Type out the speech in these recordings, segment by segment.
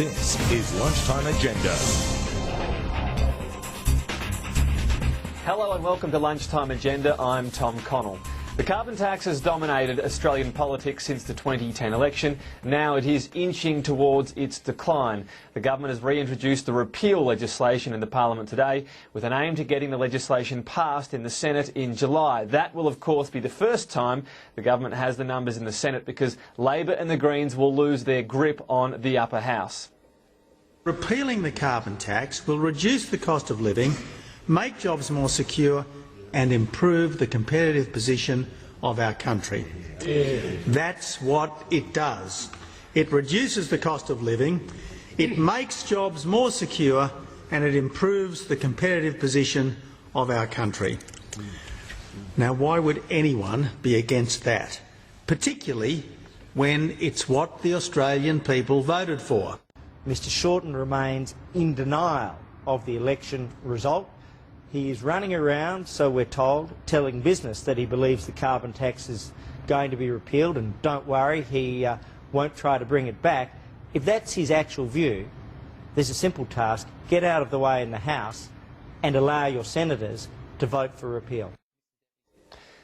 This is Lunchtime Agenda. Hello and welcome to Lunchtime Agenda. I'm Tom Connell. The carbon tax has dominated Australian politics since the 2010 election. Now it is inching towards its decline. The government has reintroduced the repeal legislation in the Parliament today with an aim to getting the legislation passed in the Senate in July. That will of course be the first time the government has the numbers in the Senate because Labor and the Greens will lose their grip on the upper house. Repealing the carbon tax will reduce the cost of living, make jobs more secure and improve the competitive position of our country. That's what it does. It reduces the cost of living, it makes jobs more secure and it improves the competitive position of our country. Now, why would anyone be against that, particularly when it's what the Australian people voted for? Mr Shorten remains in denial of the election result. He is running around, so we're told, telling business that he believes the carbon tax is going to be repealed, and don't worry, he won't try to bring it back. If that's his actual view, there's a simple task: get out of the way in the House and allow your senators to vote for repeal.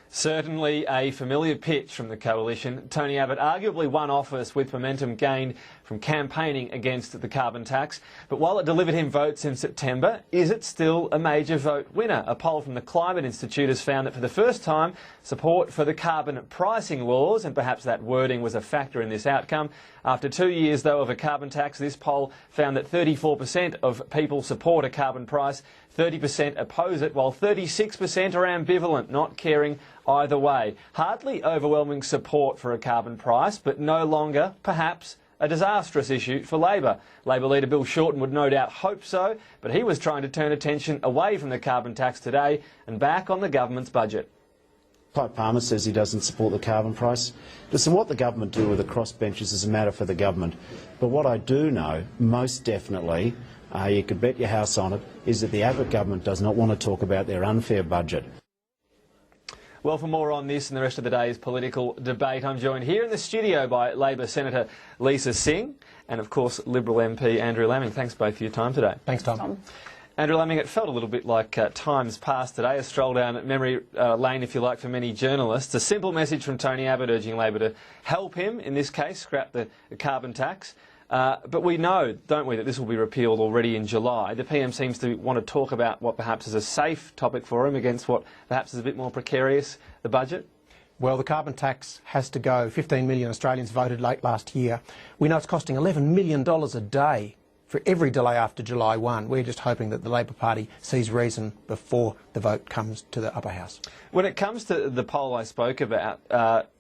Certainly a familiar pitch from the coalition. Tony Abbott arguably won office with momentum gained from campaigning against the carbon tax. But while it delivered him votes in September, is it still a major vote winner? A poll from the Climate Institute has found that for the first time, support for the carbon pricing laws, and perhaps that wording was a factor in this outcome. After 2 years, though, of a carbon tax, this poll found that 34% of people support a carbon price, 30% oppose it, while 36% are ambivalent, not caring either way. Hardly overwhelming support for a carbon price, but no longer, perhaps, a disastrous issue for Labor. Labor leader Bill Shorten would no doubt hope so, but he was trying to turn attention away from the carbon tax today and back on the government's budget. Clive Palmer says he doesn't support the carbon price. Listen, what the government do with the crossbenchers is a matter for the government. But what I do know, most definitely, you could bet your house on it, is that the Abbott government does not want to talk about their unfair budget. Well, for more on this and the rest of the day's political debate, I'm joined here in the studio by Labor Senator Lisa Singh and, of course, Liberal MP Andrew Laming. Thanks both for your time today. Thanks, Tom. Andrew Laming, it felt a little bit like times past today, a stroll down memory lane, if you like, for many journalists. A simple message from Tony Abbott urging Labor to help him, in this case, scrap the carbon tax. But we know, don't we, that this will be repealed already in July. The PM seems to want to talk about what perhaps is a safe topic for him against what perhaps is a bit more precarious, the budget. Well, the carbon tax has to go. 15 million Australians voted late last year. We know it's costing $11 million a day for every delay after July 1. We're just hoping that the Labor Party sees reason before the vote comes to the upper house. When it comes to the poll I spoke about,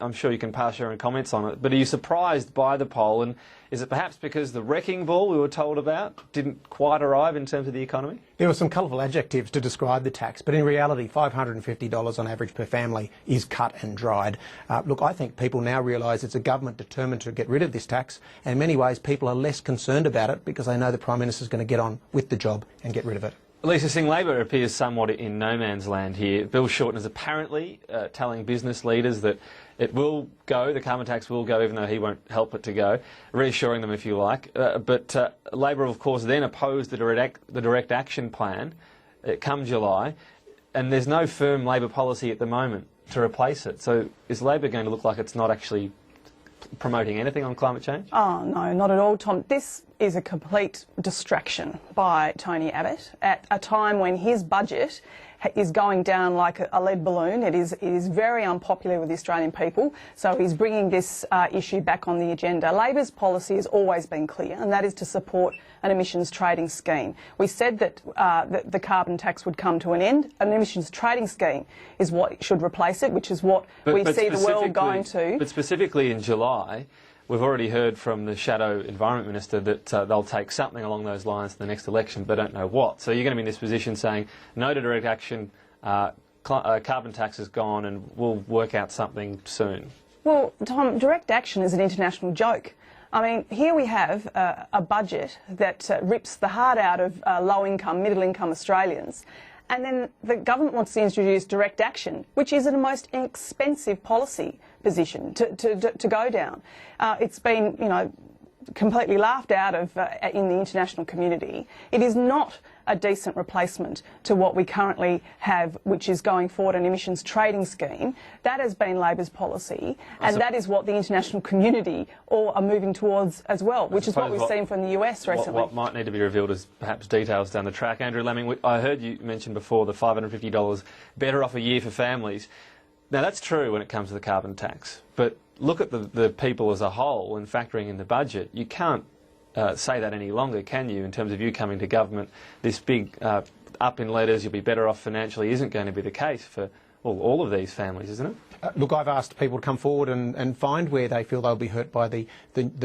I'm sure you can pass your own comments on it, but are you surprised by the poll, and is it perhaps because the wrecking ball we were told about didn't quite arrive in terms of the economy? There were some colourful adjectives to describe the tax, but in reality $550 on average per family is cut and dried. Look, I think people now realise it's a government determined to get rid of this tax, and in many ways people are less concerned about it because they know the Prime Minister's going to get on with the job and get rid of it. Lisa Singh, Labor appears somewhat in no man's land here. Bill Shorten is apparently telling business leaders that it will go, the carbon tax will go, even though he won't help it to go, reassuring them, if you like. But Labor, of course, then opposed the direct action plan come July, and there's no firm Labor policy at the moment to replace it. So is Labor going to look like it's not actually promoting anything on climate change? Oh, no, not at all, Tom. This is a complete distraction by Tony Abbott at a time when his budget is going down like a lead balloon. It is very unpopular with the Australian people, so he's bringing this issue back on the agenda. Labor's policy has always been clear, and that is to support an emissions trading scheme. We said that the carbon tax would come to an end. An emissions trading scheme is what should replace it, which is what we see the world going to. But specifically in July, we've already heard from the Shadow Environment Minister that they'll take something along those lines in the next election, but don't know what. So you're going to be in this position saying, no to direct action, carbon tax is gone, and we'll work out something soon. Well, Tom, direct action is an international joke. I mean, here we have a budget that rips the heart out of low-income, middle-income Australians, and then the government wants to introduce direct action, which is the most expensive policy position to go down. It's been, you know, completely laughed out of in the international community. It is not a decent replacement to what we currently have, which is going forward an emissions trading scheme. That has been Labor's policy, and that is what the international community all are moving towards as well, which is what we've seen from the US recently. What might need to be revealed is perhaps details down the track. Andrew Laming, I heard you mention before the $550 better off a year for families. Now, that's true when it comes to the carbon tax, but look at the people as a whole and factoring in the budget. You can't say that any longer, can you, in terms of you coming to government? This big up in letters, you'll be better off financially, isn't going to be the case for all of these families, isn't it? Look, I've asked people to come forward and find where they feel they'll be hurt by the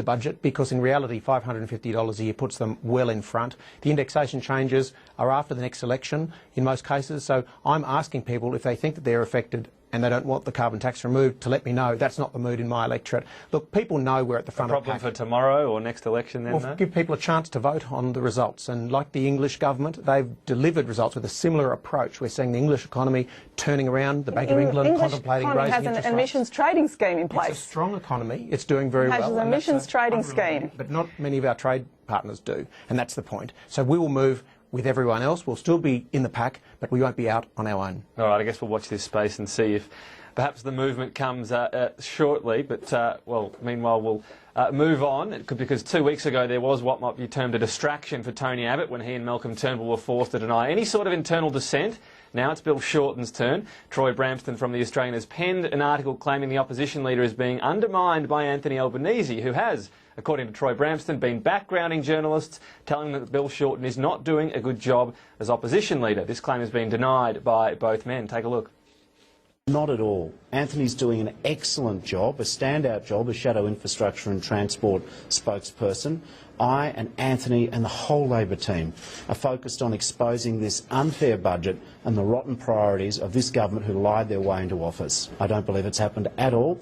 budget, because in reality $550 a year puts them well in front. The indexation changes are after the next election in most cases, so I'm asking people if they think that they're affected and they don't want the carbon tax removed to let me know. That's not the mood in my electorate. Look, people know we're at the front of the pack. Problem for tomorrow or next election then, Well, give people a chance to vote on the results. And like the English government, they've delivered results with a similar approach. We're seeing the English economy turning around, the Bank of England contemplating raising interest rates. English has an emissions trading scheme in place. It's a strong economy. It's doing very well. It has an emissions trading scheme. But not many of our trade partners do, and that's the point. So we will move with everyone else. We'll still be in the pack, but we won't be out on our own. All right, I guess we'll watch this space and see if perhaps the movement comes shortly, but well, meanwhile we'll move on, because 2 weeks ago there was what might be termed a distraction for Tony Abbott when he and Malcolm Turnbull were forced to deny any sort of internal dissent. Now it's Bill Shorten's turn. Troy Bramston from The Australian has penned an article claiming the opposition leader is being undermined by Anthony Albanese, who has, according to Troy Bramston, been backgrounding journalists, telling them that Bill Shorten is not doing a good job as opposition leader. This claim has been denied by both men. Take a look. Not at all. Anthony's doing an excellent job, a standout job as Shadow Infrastructure and Transport spokesperson. I and Anthony and the whole Labor team are focused on exposing this unfair budget and the rotten priorities of this government who lied their way into office. I don't believe it's happened at all.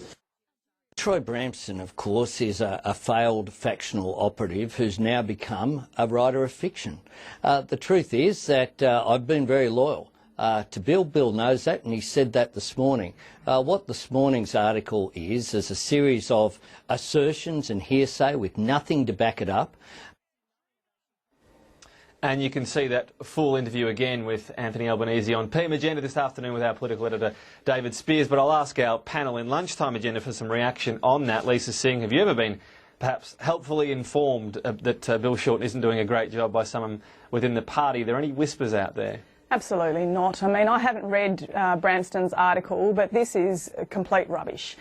Troy Bramston, of course, is a failed factional operative who's now become a writer of fiction. The truth is that I've been very loyal to Bill. Bill knows that, and he said that this morning. What this morning's article is a series of assertions and hearsay with nothing to back it up. And you can see that full interview again with Anthony Albanese on PM Agenda this afternoon with our political editor David Spears. But I'll ask our panel in Lunchtime Agenda for some reaction on that. Lisa Singh, have you ever been perhaps helpfully informed that Bill Shorten isn't doing a great job by someone within the party? Are there any whispers out there? Absolutely not. I mean, I haven't read Bramston's article, but this is complete rubbish.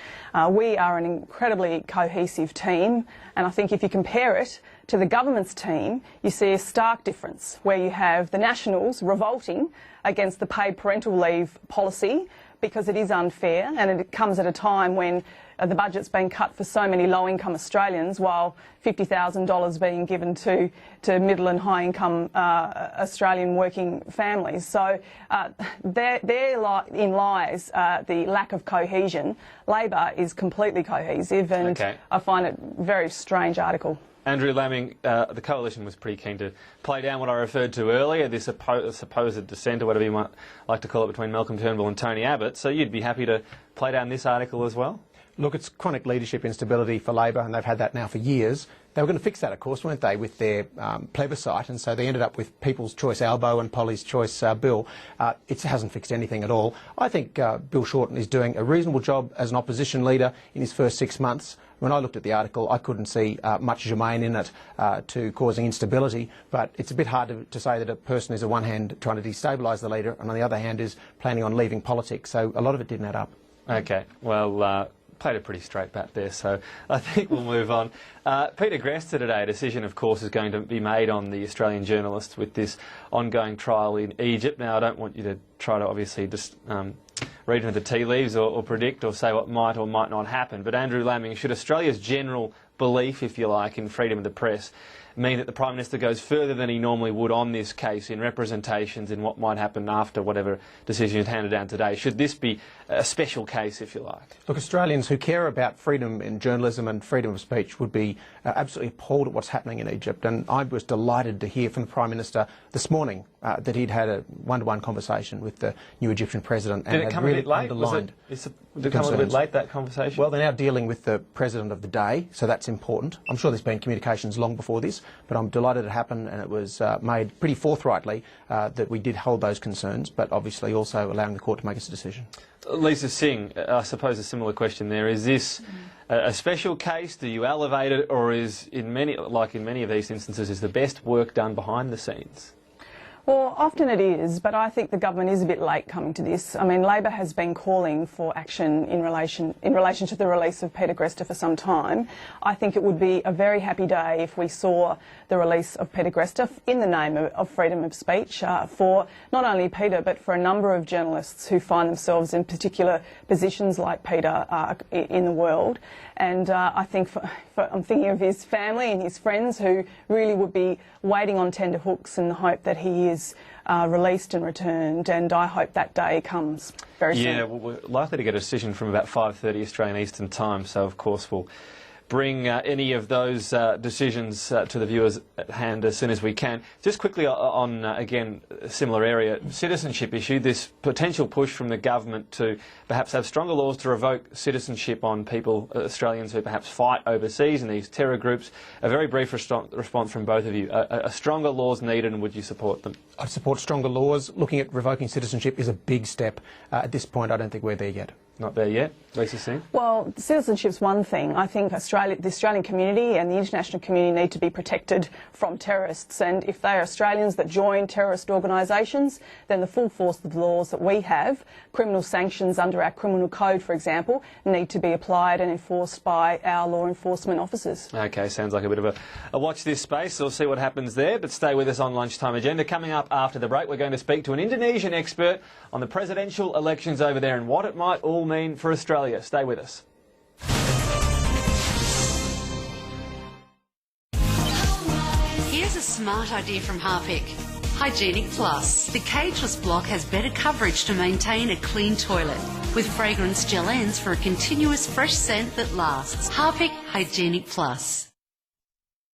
We are an incredibly cohesive team, and I think if you compare it to the government's team, you see a stark difference, where you have the Nationals revolting against the paid parental leave policy because it is unfair, and it comes at a time when the budget's been cut for so many low-income Australians, while $50,000 being given to middle and high-income Australian working families. So therein lies the lack of cohesion. Labor is completely cohesive, and I find it a very strange article. Andrew Laming, the Coalition was pretty keen to play down what I referred to earlier, this supposed dissent, or whatever you might like to call it, between Malcolm Turnbull and Tony Abbott. So you'd be happy to play down this article as well? Look, it's chronic leadership instability for Labor, and they've had that now for years. They were going to fix that, of course, weren't they, with their plebiscite, and so they ended up with People's Choice Albo and Polly's Choice Bill. It hasn't fixed anything at all. I think Bill Shorten is doing a reasonable job as an opposition leader in his first 6 months. When I looked at the article, I couldn't see much germane in it to causing instability, but it's a bit hard to say that a person is on one hand trying to destabilise the leader and on the other hand is planning on leaving politics, so a lot of it didn't add up. OK, well, played a pretty straight bat there, so I think we'll move on. Peter Grester today, a decision, of course, is going to be made on the Australian journalists with this ongoing trial in Egypt. Now, I don't want you to try to obviously just read into the tea leaves or predict or say what might or might not happen, but Andrew Laming, should Australia's general belief, if you like, in freedom of the press mean that the Prime Minister goes further than he normally would on this case in representations in what might happen after whatever decision is handed down today? Should this be a special case, if you like? Look, Australians who care about freedom in journalism and freedom of speech would be absolutely appalled at what's happening in Egypt. And I was delighted to hear from the Prime Minister this morning that he'd had a one-to-one conversation with the new Egyptian president. Did it come a bit late? Did it come a bit late, that conversation? Well, they're now dealing with the president of the day, so that's important. I'm sure there's been communications long before this, but I'm delighted it happened, and it was made pretty forthrightly that we did hold those concerns, but obviously also allowing the court to make its decision. Lisa Singh, I suppose a similar question there. Is this a special case? Do you elevate it, or is, in many of these instances, is the best work done behind the scenes? Well, often it is, but I think the government is a bit late coming to this. I mean, Labor has been calling for action in relation to the release of Peter Greste for some time. I think it would be a very happy day if we saw the release of Peter Greste in the name of freedom of speech for not only Peter but for a number of journalists who find themselves in particular positions like Peter in the world. And I think I'm thinking of his family and his friends who really would be waiting on tender hooks in the hope that he is released and returned, and I hope that day comes very soon. Yeah, well, we're likely to get a decision from about 5:30 Australian Eastern Time, so of course we'll bring any of those decisions to the viewers at hand as soon as we can. Just quickly on, again, a similar area, citizenship issue, this potential push from the government to perhaps have stronger laws to revoke citizenship on people, Australians who perhaps fight overseas in these terror groups. A very brief response from both of you. Are stronger laws needed, and would you support them? I'd support stronger laws. Looking at revoking citizenship is a big step. At this point, I don't think we're there yet. Not there yet? Lisa Singh? Well, citizenship's one thing. I think the Australian community and the international community need to be protected from terrorists, and if they are Australians that join terrorist organisations, then the full force of the laws that we have, criminal sanctions under our criminal code, for example, need to be applied and enforced by our law enforcement officers. OK, sounds like a bit of a watch this space. We'll see what happens there, but stay with us on Lunchtime Agenda. Coming up after the break, we're going to speak to an Indonesian expert on the presidential elections over there and what it might all mean for Australia. Stay with us. Here's a smart idea from Harpic. Hygienic Plus. The cageless block has better coverage to maintain a clean toilet, with fragrance gel ends for a continuous fresh scent that lasts. Harpic Hygienic Plus.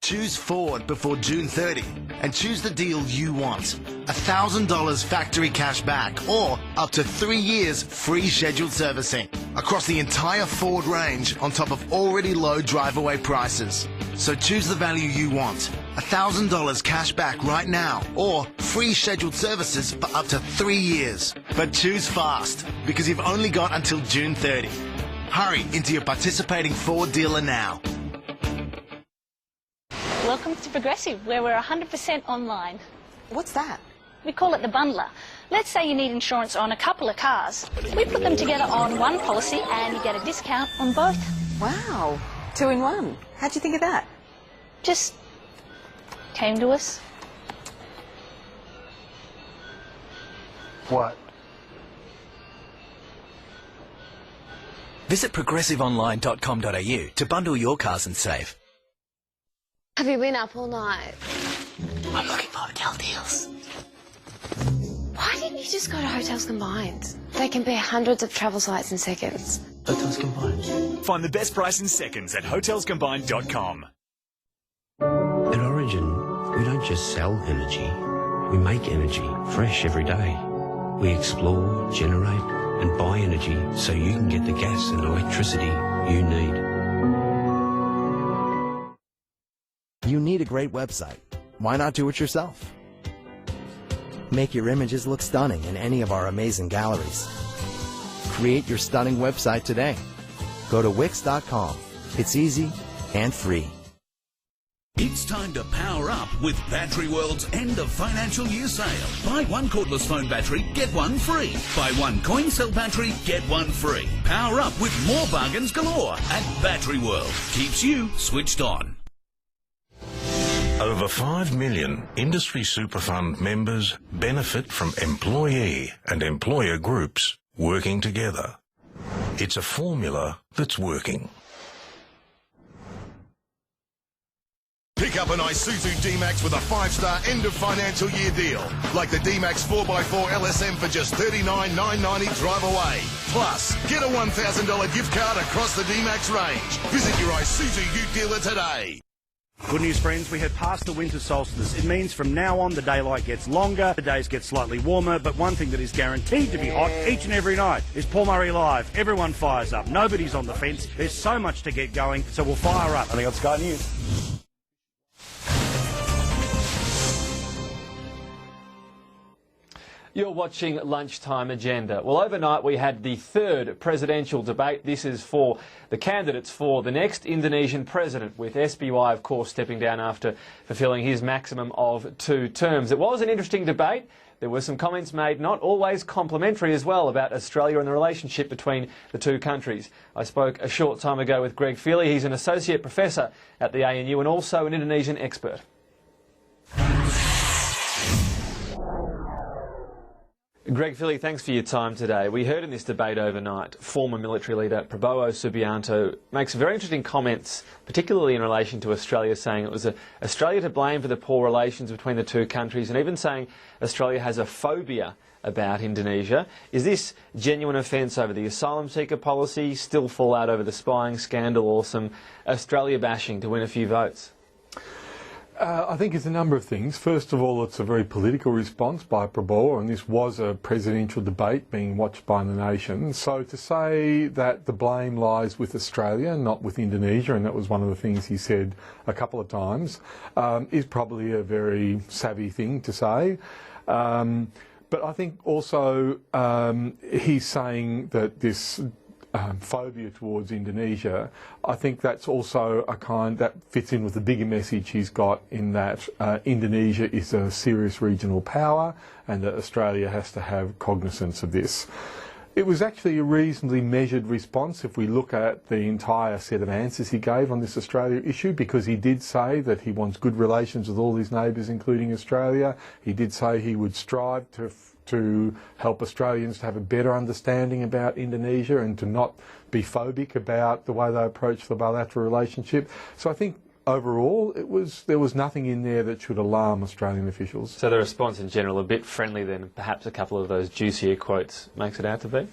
Choose Ford before June 30 and choose the deal you want. $1,000 factory cash back or up to 3 years free scheduled servicing across the entire Ford range on top of already low drive-away prices. So choose the value you want. $1,000 cash back right now or free scheduled services for up to 3 years. But choose fast because you've only got until June 30. Hurry into your participating Ford dealer now. Welcome to Progressive, where we're 100% online. What's that? We call it the bundler. Let's say you need insurance on a couple of cars. We put them together on one policy and you get a discount on both. Wow, 2 in 1. How'd you think of that? Just came to us. What? Visit progressiveonline.com.au to bundle your cars and save. Have you been up all night? I'm looking for hotel deals. Why didn't you just go to Hotels Combined? They compare hundreds of travel sites in seconds. Hotels Combined. Find the best price in seconds at hotelscombined.com. At Origin, we don't just sell energy. We make energy fresh every day. We explore, generate and buy energy so you can get the gas and electricity you need. You need a great website. Why not do it yourself? Make your images look stunning in any of our amazing galleries. Create your stunning website today. Go to Wix.com. It's easy and free. It's time to power up with Battery World's end of financial year sale. Buy one cordless phone battery, get one free. Buy one coin cell battery, get one free. Power up with more bargains galore at Battery World. Keeps you switched on. Over 5 million industry superfund members benefit from employee and employer groups working together. It's a formula that's working. Pick up an Isuzu D-Max with a 5-star end of financial year deal. Like the D-Max 4x4 LSM for just $39,990 drive away. Plus, get a $1,000 gift card across the D-Max range. Visit your Isuzu Ute dealer today. Good news, friends, we have passed the winter solstice. It means from now on the daylight gets longer, the days get slightly warmer, but one thing that is guaranteed to be hot each and every night is Paul Murray Live. Everyone fires up. Nobody's on the fence. There's so much to get going, so we'll fire up. Only on Sky News. You're watching Lunchtime Agenda. Well, overnight we had the third presidential debate. This is for the candidates for the next Indonesian president, with SBY, of course, stepping down after fulfilling his maximum of 2 terms. It was an interesting debate. There were some comments made, not always complimentary as well, about Australia and the relationship between the two countries. I spoke a short time ago with Greg Feely. He's an associate professor at the ANU and also an Indonesian expert. Greg Feely, thanks for your time today. We heard in this debate overnight former military leader Prabowo Subianto makes very interesting comments, particularly in relation to Australia, saying it was Australia to blame for the poor relations between the two countries, and even saying Australia has a phobia about Indonesia. Is this genuine offence over the asylum seeker policy, still fallout over the spying scandal, or some Australia bashing to win a few votes? I think it's a number of things. First of all, it's a very political response by Prabowo, and this was a presidential debate being watched by the nation. So to say that the blame lies with Australia, not with Indonesia, and that was one of the things he said a couple of times, is probably a very savvy thing to say. But I think also he's saying that this phobia towards Indonesia, I think that's also a kind that fits in with the bigger message he's got, in that Indonesia is a serious regional power and that Australia has to have cognizance of this. It was actually a reasonably measured response if we look at the entire set of answers he gave on this Australia issue, because he did say that he wants good relations with all his neighbours, including Australia. He did say he would strive to help Australians to have a better understanding about Indonesia and to not be phobic about the way they approach the bilateral relationship. So I think overall there was nothing in there that should alarm Australian officials. So the response in general a bit friendly then, perhaps a couple of those juicier quotes makes it out to be?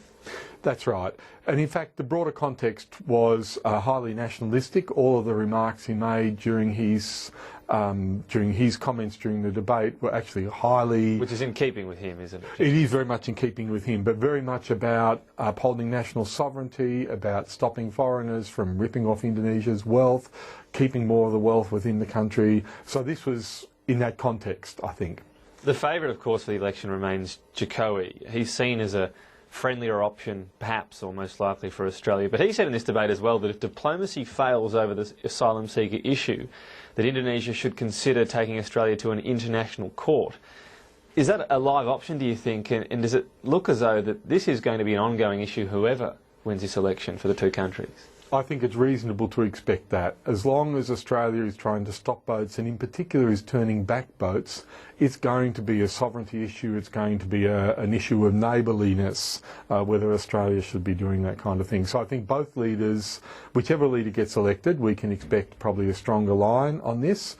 That's right. And in fact, the broader context was highly nationalistic. All of the remarks he made during his comments during the debate were actually highly... Which is in keeping with him, isn't it? It is very much in keeping with him, but very much about upholding national sovereignty, about stopping foreigners from ripping off Indonesia's wealth, keeping more of the wealth within the country. So this was in that context, I think. The favourite, of course, for the election remains Jokowi. He's seen as a friendlier option, perhaps, or most likely, for Australia. But he said in this debate as well that if diplomacy fails over the asylum seeker issue, that Indonesia should consider taking Australia to an international court. Is that a live option, do you think? And does it look as though that this is going to be an ongoing issue, whoever wins this election, for the two countries? I think it's reasonable to expect that. As long as Australia is trying to stop boats, and in particular is turning back boats, it's going to be a sovereignty issue, it's going to be an issue of neighbourliness, whether Australia should be doing that kind of thing. So I think both leaders, whichever leader gets elected, we can expect probably a stronger line on this.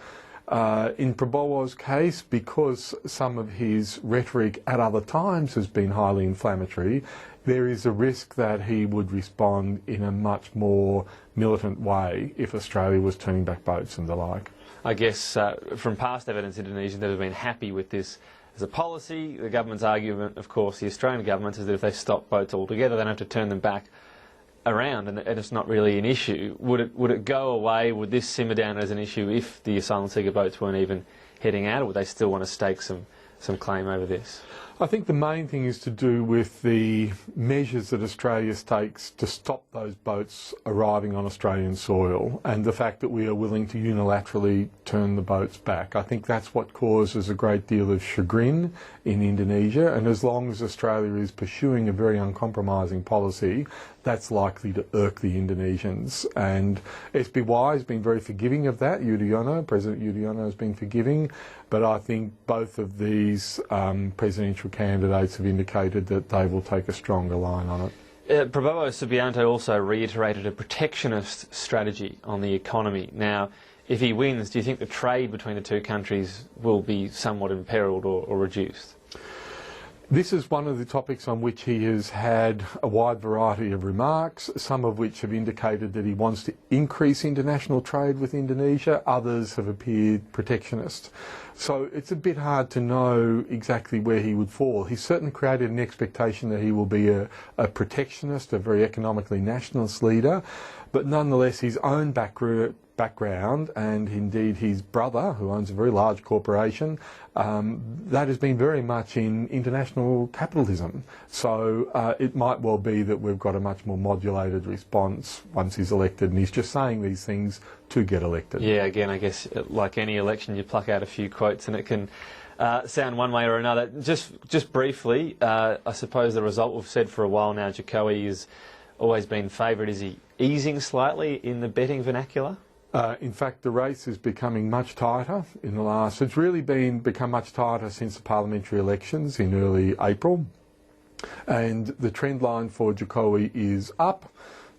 In Prabowo's case, because some of his rhetoric at other times has been highly inflammatory, there is a risk that he would respond in a much more militant way if Australia was turning back boats and the like. I guess from past evidence, Indonesians have been happy with this as a policy. The government's argument, of course, the Australian government, is that if they stop boats altogether, they don't have to turn them back around, and it's not really an issue. Would it go away? Would this simmer down as an issue if the asylum seeker boats weren't even heading out, or would they still want to stake some claim over this? I think the main thing is to do with the measures that Australia takes to stop those boats arriving on Australian soil, and the fact that we are willing to unilaterally turn the boats back. I think that's what causes a great deal of chagrin in Indonesia, and as long as Australia is pursuing a very uncompromising policy, that's likely to irk the Indonesians. And SBY has been very forgiving of that. President Yudhoyono has been forgiving, but I think both of these presidential candidates have indicated that they will take a stronger line on it. Prabowo Subianto also reiterated a protectionist strategy on the economy. Now, if he wins, do you think the trade between the two countries will be somewhat imperilled or reduced? This is one of the topics on which he has had a wide variety of remarks, some of which have indicated that he wants to increase international trade with Indonesia, others have appeared protectionist. So it's a bit hard to know exactly where he would fall. He's certainly created an expectation that he will be a protectionist, a very economically nationalist leader, but nonetheless his own background and indeed his brother, who owns a very large corporation, that has been very much in international capitalism. So it might well be that we've got a much more modulated response once he's elected, and he's just saying these things to get elected. Yeah, again, I guess like any election, you pluck out a few quotes and it can sound one way or another. Just briefly, I suppose the result we've said for a while now, Jokowi has always been favoured. Is he easing slightly in the betting vernacular? In fact, the race is becoming much tighter in the last... It's really become much tighter since the parliamentary elections in early April. And the trend line for Jokowi is up,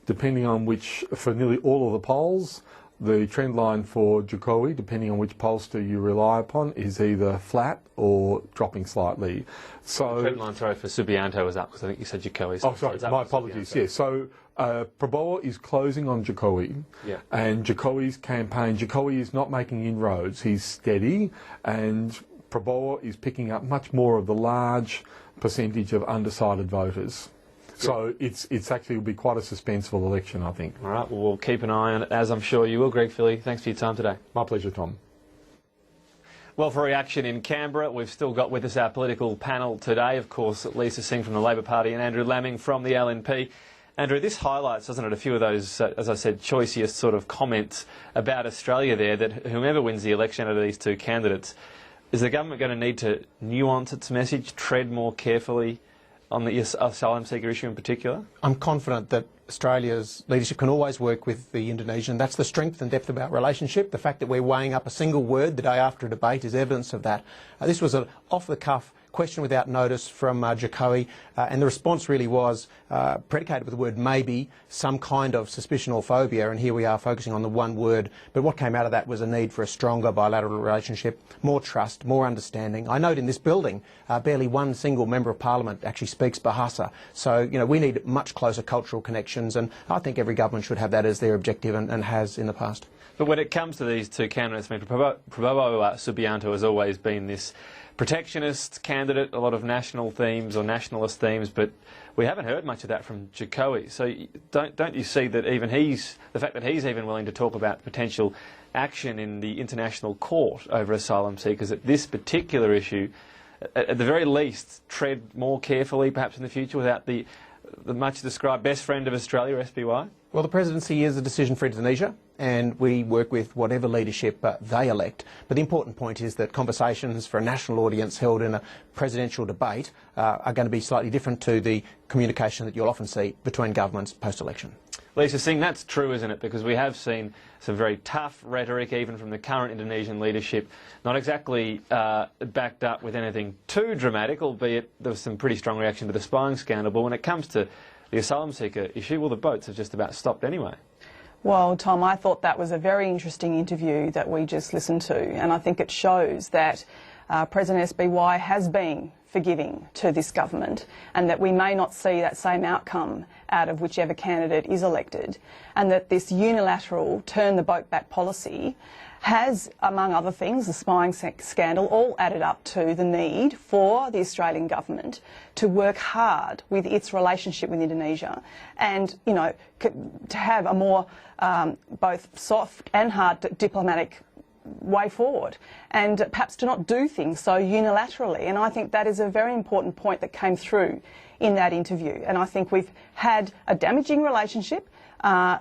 depending on which... For nearly all of the polls, the trend line for Jokowi, depending on which pollster you rely upon, is either flat or dropping slightly. So... The trend line, sorry, for Subianto was up, because I think you said Jokowi's... Oh, sorry, my apologies, yes. So... Prabowo is closing on Jokowi, and Jokowi's campaign, Jokowi is not making inroads, he's steady, and Prabowo is picking up much more of the large percentage of undecided voters. So it's actually will be quite a suspenseful election, I think. All right, well, we'll keep an eye on it, as I'm sure you will. Greg Philly, thanks for your time today. My pleasure, Tom. Well, for reaction in Canberra, we've still got with us our political panel today, of course, Lisa Singh from the Labor Party and Andrew Laming from the LNP. Andrew, this highlights, doesn't it, a few of those, as I said, choiciest sort of comments about Australia there, that whomever wins the election out of these two candidates, is the government going to need to nuance its message, tread more carefully on the asylum seeker issue in particular? I'm confident that Australia's leadership can always work with the Indonesian. That's the strength and depth of our relationship. The fact that we're weighing up a single word the day after a debate is evidence of that. This was an off-the-cuff question without notice from Jokowi, and the response really was predicated with the word maybe, some kind of suspicion or phobia, and here we are focusing on the one word. But what came out of that was a need for a stronger bilateral relationship, more trust, more understanding. I note in this building, barely one single member of parliament actually speaks Bahasa. So, you know, we need much closer cultural connections, and I think every government should have that as their objective and has in the past. But when it comes to these two candidates, I mean, Prabowo Subianto has always been this protectionist candidate, a lot of national themes or nationalist themes, but we haven't heard much of that from Jokowi. So don't you see that even the fact that he's even willing to talk about potential action in the international court over asylum seekers at this particular issue, at the very least, tread more carefully perhaps in the future without the much described best friend of Australia, SBY? Well, the presidency is a decision for Indonesia, and we work with whatever leadership they elect. But the important point is that conversations for a national audience held in a presidential debate are going to be slightly different to the communication that you'll often see between governments post-election. Lisa Singh, that's true, isn't it? Because we have seen some very tough rhetoric, even from the current Indonesian leadership, not exactly backed up with anything too dramatic, albeit there was some pretty strong reaction to the spying scandal. But when it comes to the asylum seeker issue, well, the boats have just about stopped anyway. Well, Tom, I thought that was a very interesting interview that we just listened to, and I think it shows that President SBY has been forgiving to this government, and that we may not see that same outcome out of whichever candidate is elected, and that this unilateral turn the boat back policy has, among other things, the spying scandal, all added up to the need for the Australian government to work hard with its relationship with Indonesia and, you know, to have a more both soft and hard diplomatic way forward, and perhaps to not do things so unilaterally. And I think that is a very important point that came through in that interview. And I think we've had a damaging relationship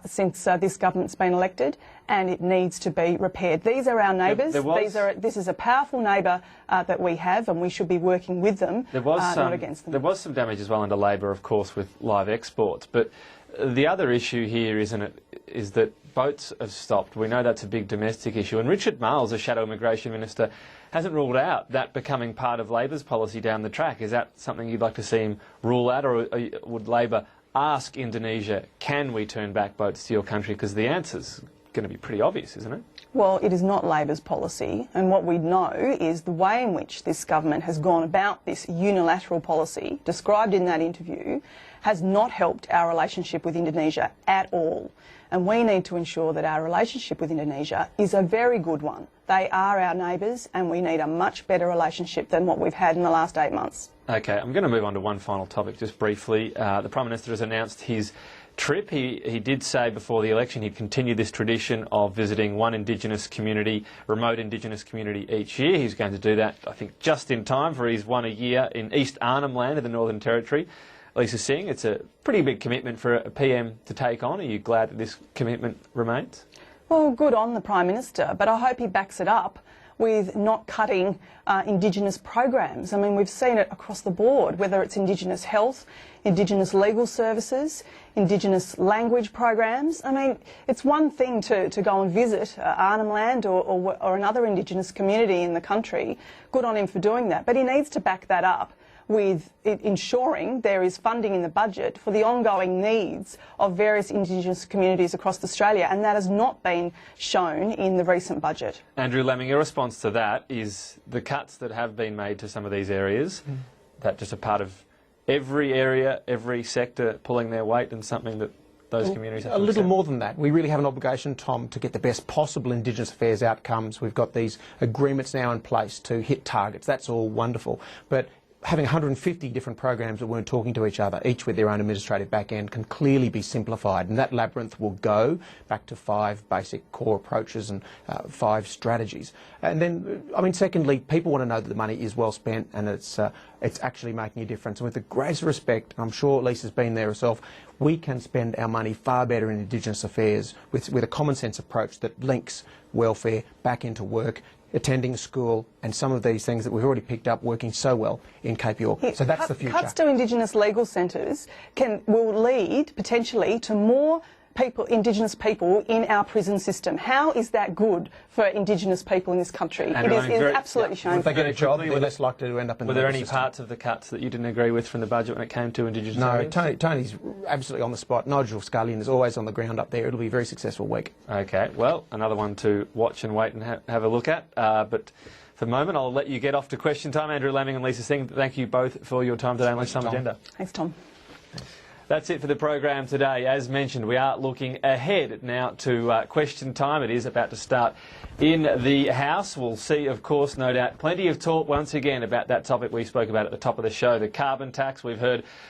since this government's been elected, and it needs to be repaired. These are our neighbours. This is a powerful neighbour that we have, and we should be working with them, not against them. There was some damage as well under Labor, of course, with live exports. But the other issue here, isn't it, is that boats have stopped. We know that's a big domestic issue. And Richard Marles, the Shadow Immigration Minister, hasn't ruled out that becoming part of Labor's policy down the track. Is that something you'd like to see him rule out, or would Labor ask Indonesia, can we turn back boats to your country? Because the answer's going to be pretty obvious, isn't it? Well, it is not Labor's policy, and what we know is the way in which this government has gone about this unilateral policy, described in that interview, has not helped our relationship with Indonesia at all. And we need to ensure that our relationship with Indonesia is a very good one. They are our neighbours, and we need a much better relationship than what we've had in the last 8 months. OK, I'm going to move on to one final topic just briefly. The Prime Minister has announced his trip. He did say before the election he'd continue this tradition of visiting one Indigenous community, remote Indigenous community each year. He's going to do that, I think, just in time for his one a year in East Arnhem Land in the Northern Territory. Lisa Singh, it's a pretty big commitment for a PM to take on. Are you glad that this commitment remains? Well, good on the Prime Minister, but I hope he backs it up with not cutting Indigenous programs. I mean, we've seen it across the board, whether it's Indigenous health, Indigenous legal services, Indigenous language programs. I mean, it's one thing to go and visit Arnhem Land or another Indigenous community in the country. Good on him for doing that, but he needs to back that up with ensuring there is funding in the budget for the ongoing needs of various Indigenous communities across Australia, and that has not been shown in the recent budget. Andrew Laming, your response to that is the cuts that have been made to some of these areas, that just a part of every area, every sector pulling their weight, and something that those communities have to A little accept? more than that. We really have an obligation, Tom, to get the best possible Indigenous affairs outcomes. We've got these agreements now in place to hit targets. That's all wonderful. But having 150 different programs that weren't talking to each other, each with their own administrative back end, can clearly be simplified, and that labyrinth will go back to 5 basic core approaches and 5 strategies. And then, I mean, secondly, people want to know that the money is well spent and it's actually making a difference. And with the greatest respect, I'm sure Lisa's been there herself, we can spend our money far better in Indigenous affairs with a common sense approach that links welfare back into work, attending school, and some of these things that we've already picked up working so well in Cape York. So that's the future. Cuts to Indigenous legal centres will lead potentially to more Indigenous people in our prison system. How is that good for Indigenous people in this country? It is absolutely shameful. If they get a job, they're less likely to end up in the Were there any system. parts of the cuts that you didn't agree with from the budget when it came to Indigenous areas? No, Tony's absolutely on the spot. Nigel Scullion is always on the ground up there. It'll be a very successful week. OK, well, another one to watch and wait and have a look at. But for the moment, I'll let you get off to question time. Andrew Laming and Lisa Singh, thank you both for your time today on Lunchtime Agenda. Thanks, Tom. That's it for the program today. As mentioned, we are looking ahead now to question time. It is about to start in the House. We'll see, of course, no doubt, plenty of talk once again about that topic we spoke about at the top of the show, the carbon tax. We've heard